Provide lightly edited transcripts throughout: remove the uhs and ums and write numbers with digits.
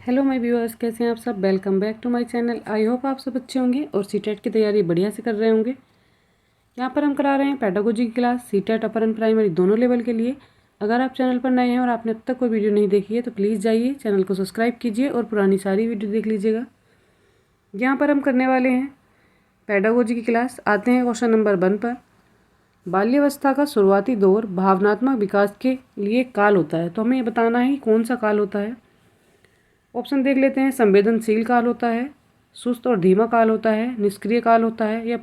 Hello my viewers, कैसे हैं आप सब। Welcome back to my channel. I hope आप सब अच्छे होंगे और सीटेट की तैयारी बढ़िया से कर रहे होंगे। यहाँ पर हम करा रहे हैं पेडागोजी की class CTET upper and primary दोनों लेवल के लिए। अगर आप चैनल पर नए हैं और आपने अब तक कोई वीडियो नहीं देखी है तो प्लीज़ जाइए चैनल को सब्सक्राइब कीजिए और पुरानी सारी वीडियो देख लीजिएगा। यहाँ पर हम करने वाले हैं पेडागोजी की क्लास। आते हैं क्वेश्चन नंबर 1 पर। बाल्यावस्था का शुरुआती दौर भावनात्मक विकास के लिए काल होता है, तो हमें ये बताना है कौन सा काल होता है। ऑप्शन देख लेते हैं। संवेदनशील काल होता है, सुस्त और धीमा काल होता है, निष्क्रिय काल होता है या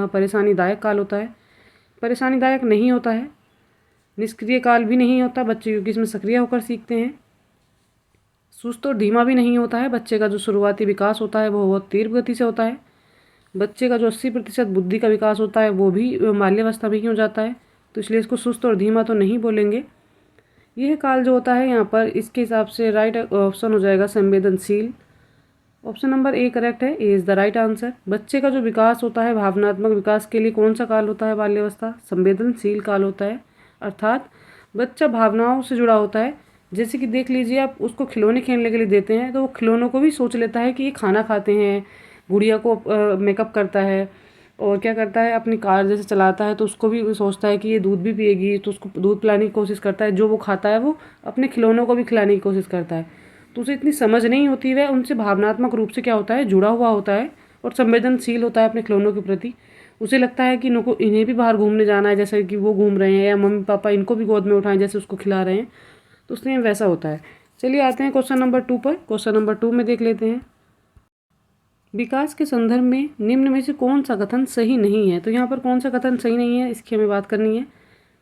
परेशानीदायक काल होता है। परेशानीदायक नहीं होता है, निष्क्रिय काल भी नहीं होता बच्चे, क्योंकि इसमें सक्रिय होकर सीखते हैं। सुस्त और धीमा भी नहीं होता है, बच्चे का जो शुरुआती विकास होता है वो बहुत तीव्र गति से होता है। बच्चे का जो 80% बुद्धि का विकास होता है वो भी बाल्यावस्था में ही हो जाता है, तो इसलिए इसको सुस्त और धीमा तो नहीं बोलेंगे। यह काल जो होता है यहाँ पर, इसके हिसाब से राइट ऑप्शन हो जाएगा संवेदनशील। ऑप्शन नंबर ए करेक्ट है, A is the right answer. बच्चे का जो विकास होता है भावनात्मक विकास के लिए कौन सा काल होता है बाल्यावस्था? संवेदनशील काल होता है, अर्थात बच्चा भावनाओं से जुड़ा होता है। जैसे कि देख लीजिए, आप उसको खिलौने खेलने के लिए देते हैं तो वो खिलौनों को भी सोच लेता है कि ये खाना खाते हैं। गुड़िया को मेकअप करता है और क्या करता है, अपनी कार जैसे चलाता है तो उसको भी सोचता है कि ये दूध भी पिएगी, तो उसको दूध पिलाने की कोशिश करता है। जो वो खाता है वो अपने खिलौनों को भी खिलाने की कोशिश करता है। तो उसे इतनी समझ नहीं होती, वह उनसे भावनात्मक रूप से क्या होता है, जुड़ा हुआ होता है और संवेदनशील होता है अपने खिलौनों के प्रति। उसे लगता है कि इनको इन्हें भी बाहर घूमने जाना है, जैसे कि वो घूम रहे हैं, या मम्मी पापा इनको भी गोद में उठाएं जैसे उसको खिला रहे हैं, तो उसमें वैसा होता है। चलिए आते हैं क्वेश्चन नंबर 2 पर। क्वेश्चन नंबर 2 में देख लेते हैं। विकास के संदर्भ में निम्न में से कौन सा कथन सही नहीं है? तो यहाँ पर कौन सा कथन सही नहीं है, इसकी हमें बात करनी है।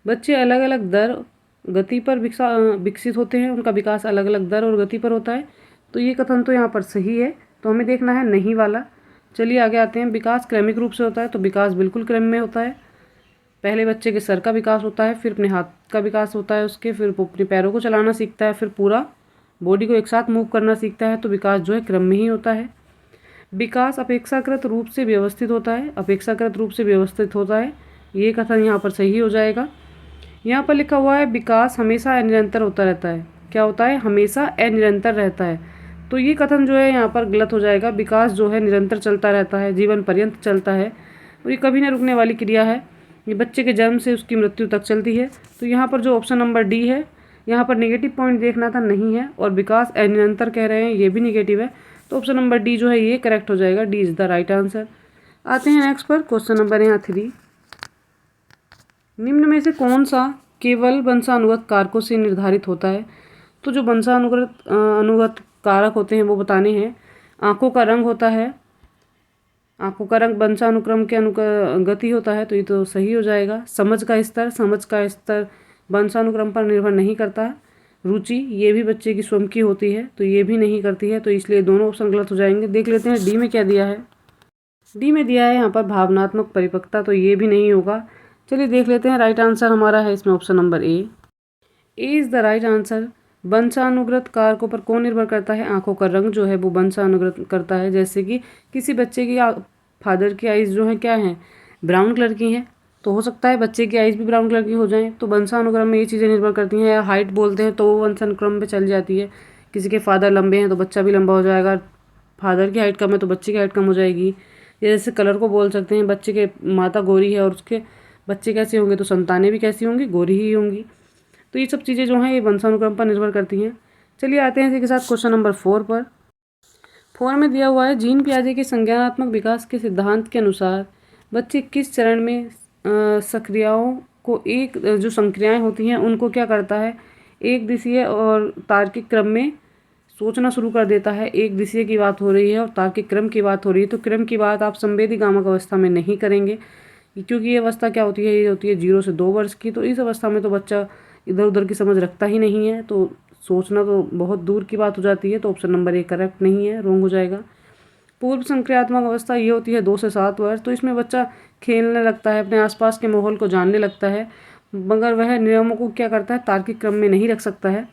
बच्चे अलग अलग दर गति पर विकसित होते हैं, उनका विकास अलग अलग दर और गति पर होता है, तो ये कथन तो यहाँ पर सही है, तो हमें देखना है नहीं वाला। चलिए आगे आते हैं। विकास क्रमिक रूप से होता है, तो विकास बिल्कुल क्रम में होता है। पहले बच्चे के सर का विकास होता है, फिर अपने हाथ का विकास होता है उसके, फिर वो अपने पैरों को चलाना सीखता है, फिर पूरा बॉडी को एक साथ मूव करना सीखता है, तो विकास जो है क्रम में ही होता है। विकास अपेक्षाकृत रूप से व्यवस्थित होता है, अपेक्षाकृत रूप से व्यवस्थित होता है, ये कथन यहाँ पर सही हो जाएगा। यहाँ पर लिखा हुआ है विकास हमेशा अनिरंतर होता रहता है। क्या होता है? हमेशा अनिरंतर रहता है, तो ये कथन जो है यहाँ पर गलत हो जाएगा। विकास जो है निरंतर चलता रहता है, जीवन पर्यंत चलता है और ये कभी न रुकने वाली क्रिया है। ये बच्चे के जन्म से उसकी मृत्यु तक चलती है, तो यहाँ पर जो ऑप्शन नंबर डी है, यहाँ पर नेगेटिव पॉइंट देखना था, नहीं है, और विकास अनिरंतर कह रहे हैं, ये भी नेगेटिव है, तो ऑप्शन नंबर डी जो है ये करेक्ट हो जाएगा। D is the right answer. आते हैं नेक्स्ट पर। क्वेश्चन नंबर यहाँ 3। निम्न में से कौन सा केवल वंशानुगत कारकों से निर्धारित होता है? तो जो अनुगत कारक होते हैं वो बताने हैं। आँखों का रंग होता है, आँखों का रंग वंशानुक्रम के अनुगति होता है, तो ये तो सही हो जाएगा। समझ का स्तर वंशानुक्रम पर निर्भर नहीं करता। रुचि, ये भी बच्चे की स्वयं की होती है, तो ये भी नहीं करती है, तो इसलिए दोनों ऑप्शन गलत हो जाएंगे। देख लेते हैं डी में क्या दिया है। डी में दिया है यहाँ पर भावनात्मक परिपक्वता, तो ये भी नहीं होगा। चलिए देख लेते हैं। राइट आंसर हमारा है इसमें option number A. A is the right answer. वंशानुगत कारकों पर कौन निर्भर करता है? आंखों का रंग जो है वो वंशानुगत करता है। जैसे कि किसी बच्चे की फादर की आइज़ जो है क्या है, ब्राउन कलर की हैं, तो हो सकता है बच्चे की आइज़ भी ब्राउन कलर की हो जाएं, तो वंशानुक्रम में ये चीज़ें निर्भर करती हैं। या हाइट बोलते हैं तो वो वंशानुक्रम पे चल जाती है। किसी के फादर लंबे हैं तो बच्चा भी लंबा हो जाएगा, फादर की हाइट कम है तो बच्चे की हाइट कम हो जाएगी। या जैसे कलर को बोल सकते हैं, बच्चे के माता गोरी है और उसके बच्चे कैसे होंगे, तो संतानें भी कैसी होंगी, गोरी ही होंगी। तो ये सब चीज़ें जो हैं ये वंशानुक्रम पर निर्भर करती हैं। चलिए आते हैं इसी के साथ क्वेश्चन नंबर 4 पर। 4 में दिया हुआ है जीन पियाजे के संज्ञानात्मक विकास के सिद्धांत के अनुसार बच्चे किस चरण में सक्रियाओं को जो संक्रियाएं होती हैं उनको क्या करता है, एक दिशीय और तार्किक क्रम में सोचना शुरू कर देता है। एक दिशीय की बात हो रही है और तार्किक क्रम की बात हो रही है, तो क्रम की बात आप संवेदी गामक अवस्था में नहीं करेंगे, क्योंकि ये अवस्था क्या होती है, ये होती है 0 से 2 वर्ष की। तो इस अवस्था में तो बच्चा इधर उधर की समझ रखता ही नहीं है, तो सोचना तो बहुत दूर की बात हो जाती है, तो ऑप्शन नंबर ए करेक्ट नहीं है, रॉन्ग हो जाएगा। पूर्व संक्रियात्मक अवस्था ये होती है 2 से 7 वर्ष, तो इसमें बच्चा खेलने लगता है, अपने आसपास के माहौल को जानने लगता है, मगर वह नियमों को क्या करता है, तार्किक क्रम में नहीं रख सकता है,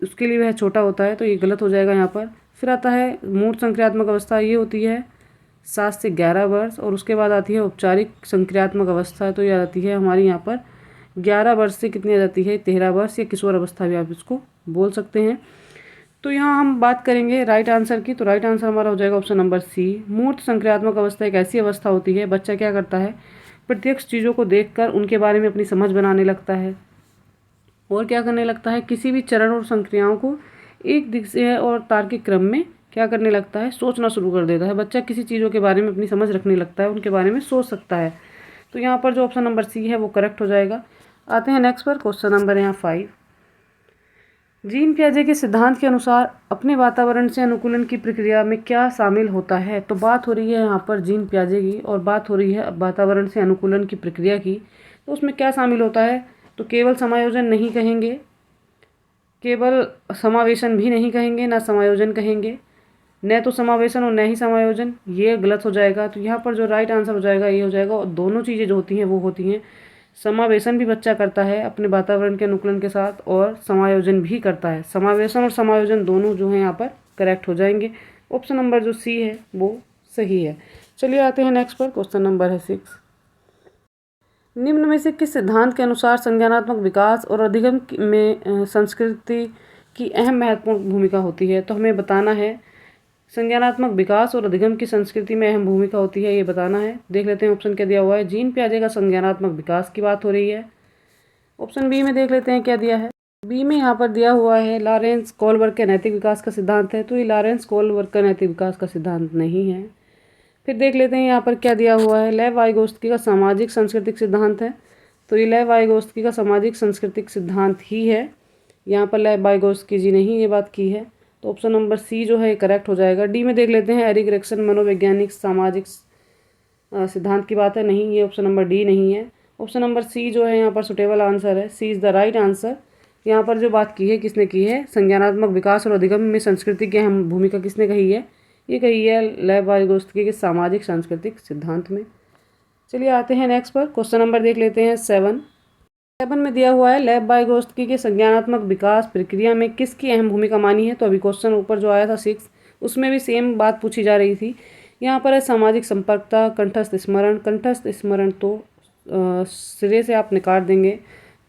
उसके लिए वह छोटा होता है, तो ये गलत हो जाएगा यहाँ पर। फिर आता है मूर्त संक्रियात्मक अवस्था, ये होती है 7 से 11 वर्ष, और उसके बाद आती है औपचारिक संक्रियात्मक अवस्था, तो ये आती है हमारी यहाँ पर 11 वर्ष से कितनी आ जाती है, 13 वर्ष, या किशोर अवस्था भी आप इसको बोल सकते हैं। तो यहाँ हम बात करेंगे राइट आंसर की। तो राइट आंसर हमारा हो जाएगा ऑप्शन नंबर सी। मूर्त संक्रियात्मक अवस्था एक ऐसी अवस्था होती है, बच्चा क्या करता है, प्रत्यक्ष चीज़ों को देखकर उनके बारे में अपनी समझ बनाने लगता है और क्या करने लगता है, किसी भी चरण और संक्रियाओं को एक दिशा और तार्किक क्रम में क्या करने लगता है, सोचना शुरू कर देता है। बच्चा किसी चीज़ों के बारे में अपनी समझ रखने लगता है, उनके बारे में सोच सकता है। तो यहाँ पर जो ऑप्शन नंबर सी है वो करेक्ट हो जाएगा। आते हैं नेक्स्ट पर, क्वेश्चन नंबर यहाँ 5। जीन पियाजे के सिद्धांत के अनुसार अपने वातावरण से अनुकूलन की प्रक्रिया में क्या शामिल होता है। तो बात हो रही है यहाँ पर जीन पियाजे की और बात हो रही है वातावरण से अनुकूलन की प्रक्रिया की। तो उसमें क्या शामिल होता है, तो केवल समायोजन नहीं कहेंगे, केवल समावेशन भी नहीं कहेंगे, ना समायोजन कहेंगे, न तो समावेशन और न ही समायोजन, ये गलत हो जाएगा। तो यहाँ पर जो राइट आंसर हो जाएगा ये हो जाएगा, और दोनों चीज़ें जो होती हैं वो होती हैं, समावेशन भी बच्चा करता है अपने वातावरण के अनुकूलन के साथ और समायोजन भी करता है। समावेशन और समायोजन दोनों जो हैं यहाँ पर करेक्ट हो जाएंगे। ऑप्शन नंबर जो सी है वो सही है। चलिए आते हैं नेक्स्ट पर, क्वेश्चन नंबर है 6। निम्न में से किस सिद्धांत के अनुसार संज्ञानात्मक विकास और अधिगम में संस्कृति की अहम महत्वपूर्ण भूमिका होती है। तो हमें बताना है संज्ञानात्मक विकास और अधिगम की संस्कृति में अहम भूमिका होती है, ये बताना है। देख लेते हैं ऑप्शन क्या दिया हुआ है। जीन पियाजे का संज्ञानात्मक विकास की बात हो रही है। ऑप्शन बी में देख लेते हैं क्या दिया है। बी में यहाँ पर दिया हुआ है लॉरेंस कोलबर्ग के नैतिक विकास का सिद्धांत है। तो ये लॉरेंस कोलबर्ग का नैतिक विकास का सिद्धांत नहीं है। फिर देख लेते हैं यहाँ पर क्या दिया हुआ है। लेव वाइगोत्स्की का सामाजिक सांस्कृतिक सिद्धांत है। तो ये लेव वाइगोत्स्की का सामाजिक सांस्कृतिक सिद्धांत ही है। यहाँ पर लेव वाइगोत्स्की जी नहीं ये बात की है। तो ऑप्शन नंबर सी जो है करेक्ट हो जाएगा। डी में देख लेते हैं एरिक एरिक्सन मनोवैज्ञानिक सामाजिक सिद्धांत की बात है, नहीं, ये ऑप्शन नंबर डी नहीं है। ऑप्शन नंबर सी जो है यहाँ पर सुटेबल आंसर है। सी इज़ द राइट आंसर। यहाँ पर जो बात की है किसने की है, संज्ञानात्मक विकास और अधिगम में संस्कृति की अहम भूमिका किसने कही है, ये कही है लेव वाइगोत्स्की के सामाजिक सांस्कृतिक सिद्धांत में। चलिए आते हैं नेक्स्ट पर, क्वेश्चन नंबर देख लेते हैं 7 में दिया हुआ है लेव वाइगोत्स्की के संज्ञानात्मक विकास प्रक्रिया में किसकी अहम भूमिका मानी है। तो अभी क्वेश्चन ऊपर जो आया था 6 उसमें भी सेम बात पूछी जा रही थी। यहाँ पर है सामाजिक संपर्कता, कंठस्थ स्मरण। कंठस्थ स्मरण तो सिरे से आप निकाल देंगे,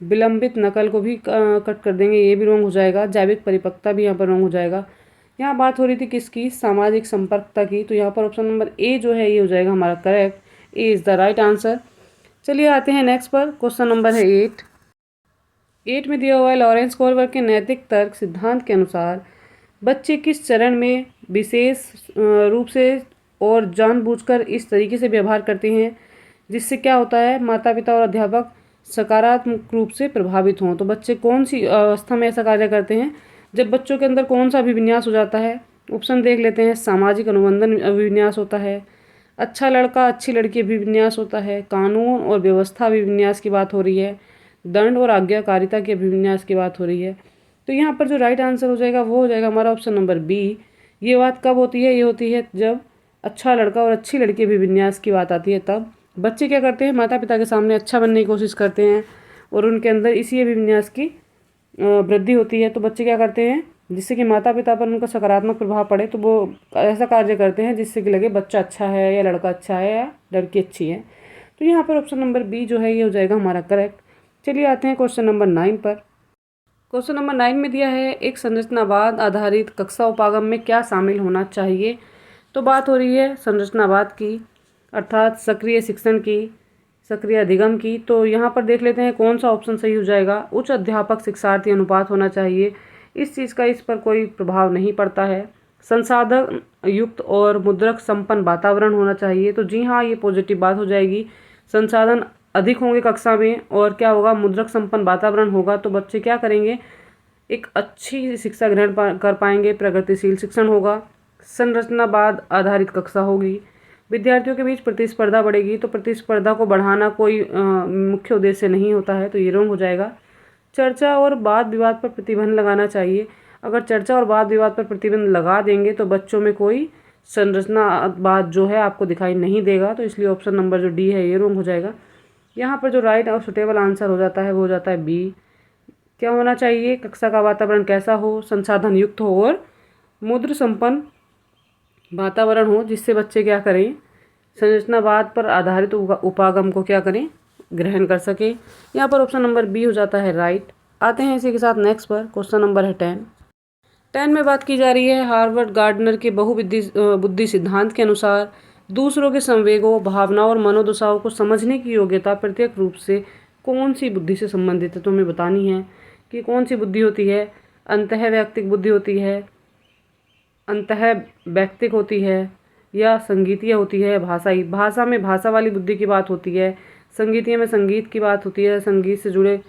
विलंबित नकल को भी कट कर देंगे, ये भी रॉन्ग हो जाएगा। जैविक परिपक्वता भी यहाँ पर रॉन्ग हो जाएगा। यहाँ बात हो रही थी किसकी, सामाजिक संपर्कता की। तो यहाँ पर ऑप्शन नंबर ए जो है ये हो जाएगा हमारा correct. A is the right answer. चलिए आते हैं नेक्स्ट पर, क्वेश्चन नंबर है 8 में दिया हुआ है लॉरेंस कोलबर्ग के नैतिक तर्क सिद्धांत के अनुसार बच्चे किस चरण में विशेष रूप से और जानबूझकर इस तरीके से व्यवहार करते हैं जिससे क्या होता है, माता पिता और अध्यापक सकारात्मक रूप से प्रभावित हों। तो बच्चे कौन सी अवस्था में ऐसा कार्य करते हैं, जब बच्चों के अंदर कौन सा अभिविन्यास हो जाता है। ऑप्शन देख लेते हैं। सामाजिक अनुबंधन अभिविन्यास होता है, अच्छा लड़का अच्छी लड़की अभिविन्यास होता है, कानून और व्यवस्था अभिविन्यास की बात हो रही है, दंड और आज्ञाकारिता के अभिविन्यास की बात हो रही है। तो यहाँ पर जो राइट आंसर हो जाएगा वो हो जाएगा हमारा ऑप्शन नंबर बी। ये बात कब होती है, ये होती है जब अच्छा लड़का और अच्छी लड़की अभिविन्यास की बात आती है। तब बच्चे क्या करते हैं, माता पिता के सामने अच्छा बनने की कोशिश करते हैं और उनके अंदर इसी अभिविन्यास की वृद्धि होती है। तो बच्चे क्या करते हैं, जिससे कि माता पिता पर उनका सकारात्मक प्रभाव पड़े, तो वो ऐसा कार्य करते हैं जिससे कि लगे बच्चा अच्छा है या लड़का अच्छा है या लड़की अच्छी है। तो यहाँ पर ऑप्शन नंबर बी जो है ये हो जाएगा हमारा करेक्ट। चलिए आते हैं क्वेश्चन नंबर 9 पर। क्वेश्चन नंबर 9 में दिया है एक संरचनावाद आधारित कक्षा उपागम में क्या शामिल होना चाहिए। तो बात हो रही है संरचनावाद की, अर्थात सक्रिय शिक्षण की, सक्रिय अधिगम की। तो यहाँ पर देख लेते हैं कौन सा ऑप्शन सही हो जाएगा। उच्च अध्यापक शिक्षार्थी अनुपात होना चाहिए, इस चीज़ का इस पर कोई प्रभाव नहीं पड़ता है। संसाधन युक्त और मुद्रक संपन्न वातावरण होना चाहिए। तो जी हाँ, ये पॉजिटिव बात हो जाएगी। संसाधन अधिक होंगे कक्षा में और क्या होगा, मुद्रक संपन्न वातावरण होगा, तो बच्चे क्या करेंगे, एक अच्छी शिक्षा ग्रहण कर पाएंगे, प्रगतिशील शिक्षण होगा। संरचनावाद आधारित कक्षा होगी, विद्यार्थियों के बीच प्रतिस्पर्धा बढ़ेगी। तो प्रतिस्पर्धा को बढ़ाना कोई मुख्य उद्देश्य नहीं होता है, तो ये रॉन्ग हो जाएगा। चर्चा और वाद विवाद पर प्रतिबंध लगाना चाहिए। अगर चर्चा और वाद विवाद पर प्रतिबंध लगा देंगे तो बच्चों में कोई संरचनावाद जो है आपको दिखाई नहीं देगा। तो इसलिए ऑप्शन नंबर जो डी है ये रॉन्ग हो जाएगा। यहाँ पर जो राइट और सुटेबल आंसर हो जाता है वो हो जाता है बी। क्या होना चाहिए, कक्षा का वातावरण कैसा हो, संसाधन युक्त हो और मुद्र संपन्न वातावरण हो, जिससे बच्चे क्या करें, संरचनावाद पर आधारित उपागम को क्या करें, ग्रहण कर सके। यहाँ पर ऑप्शन नंबर बी हो जाता है राइट। आते हैं इसी के साथ नेक्स्ट पर, क्वेश्चन नंबर है 10। 10 में बात की जा रही है हार्वर्ड गार्डनर के बुद्धि सिद्धांत के अनुसार दूसरों के संवेगों, भावनाओं और मनोदशाओं को समझने की योग्यता प्रत्येक रूप से कौन सी बुद्धि से संबंधित है। तो हमें बतानी है कि कौन सी बुद्धि होती है। अंतःवैयक्तिक बुद्धि होती है, अंतःवैयक्तिक होती है, या संगीतीय होती है। भाषाई, भाषा में भाषा वाली बुद्धि की बात होती है। संगीतीय में संगीत की बात होती है, संगीत से जुड़े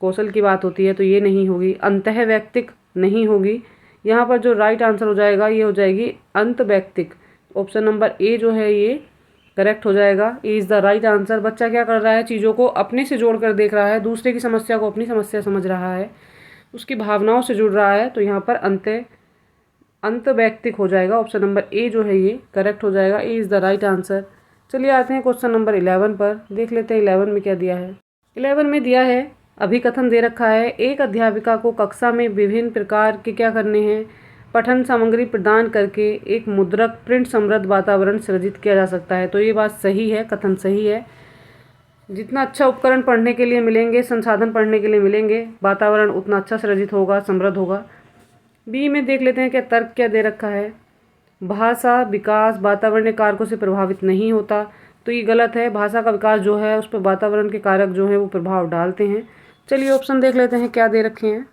कौशल की बात होती है। तो ये नहीं होगी, अंतःवैयक्तिक नहीं होगी। यहाँ पर जो राइट आंसर हो जाएगा ये हो जाएगी अंतःवैयक्तिक। ऑप्शन नंबर ए जो है ये करेक्ट हो जाएगा। A is the right answer. बच्चा क्या कर रहा है, चीज़ों को अपने से जोड़ कर देख रहा है, दूसरे की समस्या को अपनी समस्या समझ रहा है, उसकी भावनाओं से जुड़ रहा है। तो यहाँ पर अंतःवैयक्तिक हो जाएगा। ऑप्शन नंबर ए जो है ये करेक्ट हो जाएगा। A is the right answer. चलिए आते हैं क्वेश्चन नंबर 11 पर। देख लेते हैं 11 में क्या दिया है। 11 में दिया है, अभिकथन दे रखा है, एक अध्यापिका को कक्षा में विभिन्न प्रकार के क्या करने हैं, पठन सामग्री प्रदान करके एक मुद्रक प्रिंट समृद्ध वातावरण सृजित किया जा सकता है। तो ये बात सही है, कथन सही है। जितना अच्छा उपकरण पढ़ने के लिए मिलेंगे, संसाधन पढ़ने के लिए मिलेंगे, वातावरण उतना अच्छा सृजित होगा, समृद्ध होगा। बी में देख लेते हैं क्या तर्क क्या दे रखा है। भाषा विकास वातावरणीय कारकों से प्रभावित नहीं होता। तो ये गलत है। भाषा का विकास जो है उस पर वातावरण के कारक जो हैं वो प्रभाव डालते हैं। चलिए ऑप्शन देख लेते हैं क्या दे रखे हैं।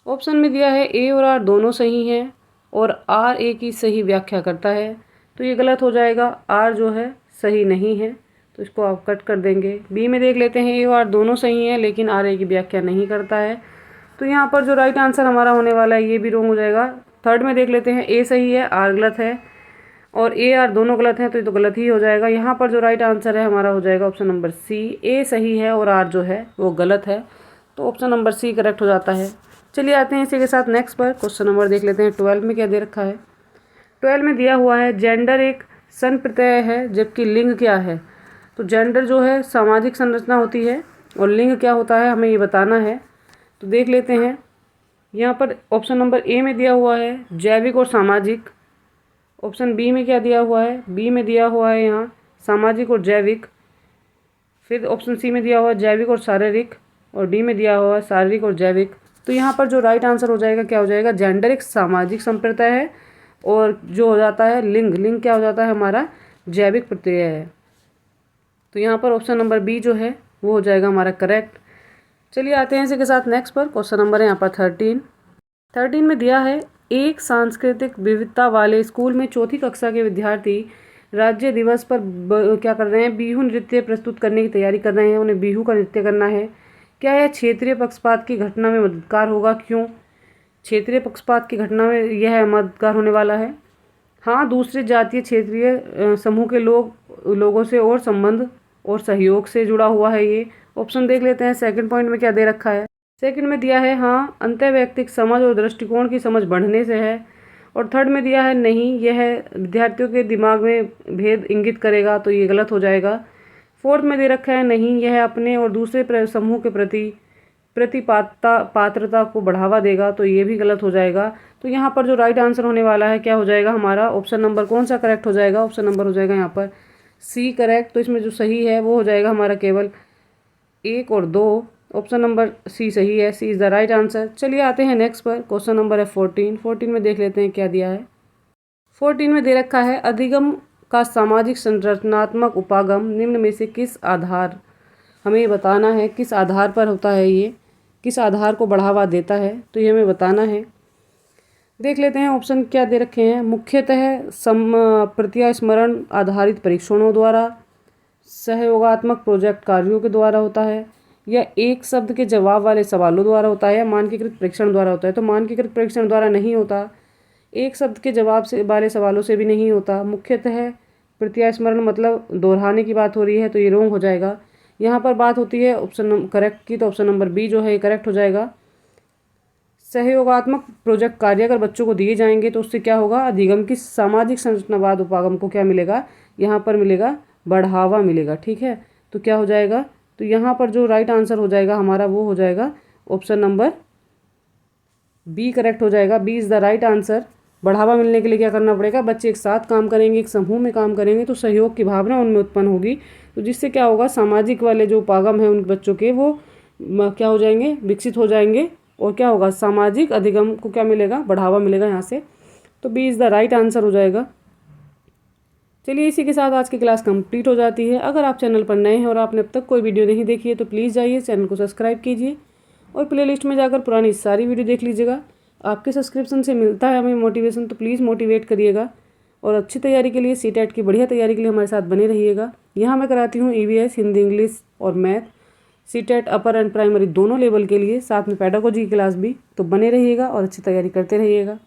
ऑप्शन में दिया है ए और आर दोनों सही हैं और आर ए की सही व्याख्या करता है। तो ये गलत हो जाएगा, आर जो है सही नहीं है, तो इसको आप कट कर देंगे। बी में देख लेते हैं ए और आर दोनों सही हैं लेकिन आर ए की व्याख्या नहीं करता है। तो यहाँ पर जो राइट आंसर हमारा होने वाला है ये भी रॉन्ग हो जाएगा। थर्ड में देख लेते हैं, ए सही है, आर गलत है, और ए आर दोनों गलत हैं, तो ये तो गलत ही हो जाएगा। यहाँ पर जो राइट आंसर है हमारा हो जाएगा ऑप्शन नंबर सी। ए सही है और आर जो है वो गलत है, तो ऑप्शन नंबर सी करेक्ट हो जाता है। चलिए आते हैं इसी के साथ नेक्स्ट पर। क्वेश्चन नंबर देख लेते हैं 12 में क्या दे रखा है। 12 में दिया हुआ है जेंडर एक संप्रत्यय है जबकि लिंग क्या है। तो जेंडर जो है सामाजिक संरचना होती है और लिंग क्या होता है हमें ये बताना है। तो देख लेते हैं, यहाँ पर ऑप्शन नंबर ए में दिया हुआ है जैविक और सामाजिक। ऑप्शन बी में क्या दिया हुआ है, बी में दिया हुआ है यहाँ सामाजिक और जैविक। फिर ऑप्शन सी में दिया हुआ है जैविक और शारीरिक, और डी में दिया हुआ है शारीरिक और जैविक। तो यहाँ पर जो राइट आंसर हो जाएगा क्या हो जाएगा, जेंडर एक सामाजिक संप्रत्यय है और जो हो जाता है लिंग, लिंग क्या हो जाता है हमारा जैविक प्रत्यय है। तो यहाँ पर ऑप्शन नंबर बी जो है वो हो जाएगा हमारा करेक्ट। चलिए आते हैं इसी के साथ नेक्स्ट पर। क्वेश्चन नंबर है यहाँ पर 13 में दिया है एक सांस्कृतिक विविधता वाले स्कूल में चौथी कक्षा के विद्यार्थी राज्य दिवस पर क्या कर रहे हैं, बिहू नृत्य प्रस्तुत करने की तैयारी कर रहे हैं। उन्हें बिहू का नृत्य करना है। क्या यह क्षेत्रीय पक्षपात की घटना में मददगार होगा? क्यों क्षेत्रीय पक्षपात की घटना में यह मददगार होने वाला है? हाँ, दूसरे जातीय क्षेत्रीय समूह के लोगों से और संबंध और सहयोग से जुड़ा हुआ है ये। ऑप्शन देख लेते हैं, सेकंड पॉइंट में क्या दे रखा है। सेकंड में दिया है हाँ, अंतःवैयक्तिक समझ और दृष्टिकोण की समझ बढ़ने से है। और थर्ड में दिया है नहीं, यह विद्यार्थियों के दिमाग में भेद इंगित करेगा, तो ये गलत हो जाएगा। फोर्थ में दे रखा है नहीं, यह अपने और दूसरे समूह के प्रति पात्रता को बढ़ावा देगा, तो ये भी गलत हो जाएगा। तो यहाँ पर जो राइट आंसर होने वाला है क्या हो जाएगा हमारा, ऑप्शन नंबर कौन सा करेक्ट हो जाएगा, ऑप्शन नंबर हो जाएगा यहाँ पर सी करेक्ट। तो इसमें जो सही है वो हो जाएगा हमारा केवल 1 और 2। ऑप्शन नंबर सी सही है, सी इज़ द राइट आंसर। चलिए आते हैं नेक्स्ट पर। क्वेश्चन नंबर है 14 में देख लेते हैं क्या दिया है। 14 में दे रखा है अधिगम का सामाजिक संरचनात्मक उपागम निम्न में से किस आधार, हमें ये बताना है किस आधार पर होता है, ये किस आधार को बढ़ावा देता है, तो ये हमें बताना है। देख लेते हैं ऑप्शन क्या दे रखे हैं। मुख्यतः प्रत्यास्मरण आधारित परीक्षणों द्वारा, सहयोगात्मक प्रोजेक्ट कार्यों के द्वारा होता है, या एक शब्द के जवाब वाले सवालों द्वारा होता है, या मानकीकृत परीक्षण द्वारा होता है। तो मानकीकृत परीक्षण द्वारा नहीं होता, एक शब्द के जवाब से वाले सवालों से भी नहीं होता। मुख्यतः प्रत्यास्मरण मतलब दोहराने की बात हो रही है, तो ये रॉन्ग हो जाएगा। यहाँ पर बात होती है ऑप्शन करेक्ट की, तो ऑप्शन नंबर बी जो है ये करेक्ट हो जाएगा। सहयोगात्मक प्रोजेक्ट कार्य अगर बच्चों को दिए जाएंगे तो उससे क्या होगा, अधिगम की सामाजिक संरचनावाद उपागम को क्या मिलेगा, यहाँ पर मिलेगा बढ़ावा मिलेगा। ठीक है, तो क्या हो जाएगा, तो यहाँ पर जो राइट आंसर हो जाएगा हमारा वो हो जाएगा ऑप्शन नंबर बी करेक्ट हो जाएगा। B is the right answer. बढ़ावा मिलने के लिए क्या करना पड़ेगा, बच्चे एक साथ काम करेंगे, एक समूह में काम करेंगे, तो सहयोग की भावना उनमें उत्पन्न होगी, तो जिससे क्या होगा सामाजिक वाले जो उपागम है उन बच्चों के वो क्या हो जाएंगे, विकसित हो जाएंगे और क्या होगा, सामाजिक अधिगम को क्या मिलेगा, बढ़ावा मिलेगा यहाँ से। तो B is the right answer हो जाएगा। चलिए इसी के साथ आज की क्लास कंप्लीट हो जाती है। अगर आप चैनल पर नए हैं और आपने अब तक कोई वीडियो नहीं देखी है तो प्लीज़ जाइए चैनल को सब्सक्राइब कीजिए और प्लेलिस्ट में जाकर पुरानी सारी वीडियो देख लीजिएगा। आपके सब्सक्रिप्शन से मिलता है हमें मोटिवेशन, तो प्लीज़ मोटिवेट करिएगा और अच्छी तैयारी के लिए, सीटेट की बढ़िया तैयारी के लिए हमारे साथ बने रहिएगा। यहाँ मैं कराती हूँ ईवीएस, हिंदी, इंग्लिश और math, CTET upper and primary दोनों लेवल के लिए, साथ में पेडागोजी की क्लास भी। तो बने रहिएगा और अच्छी तैयारी करते रहिएगा।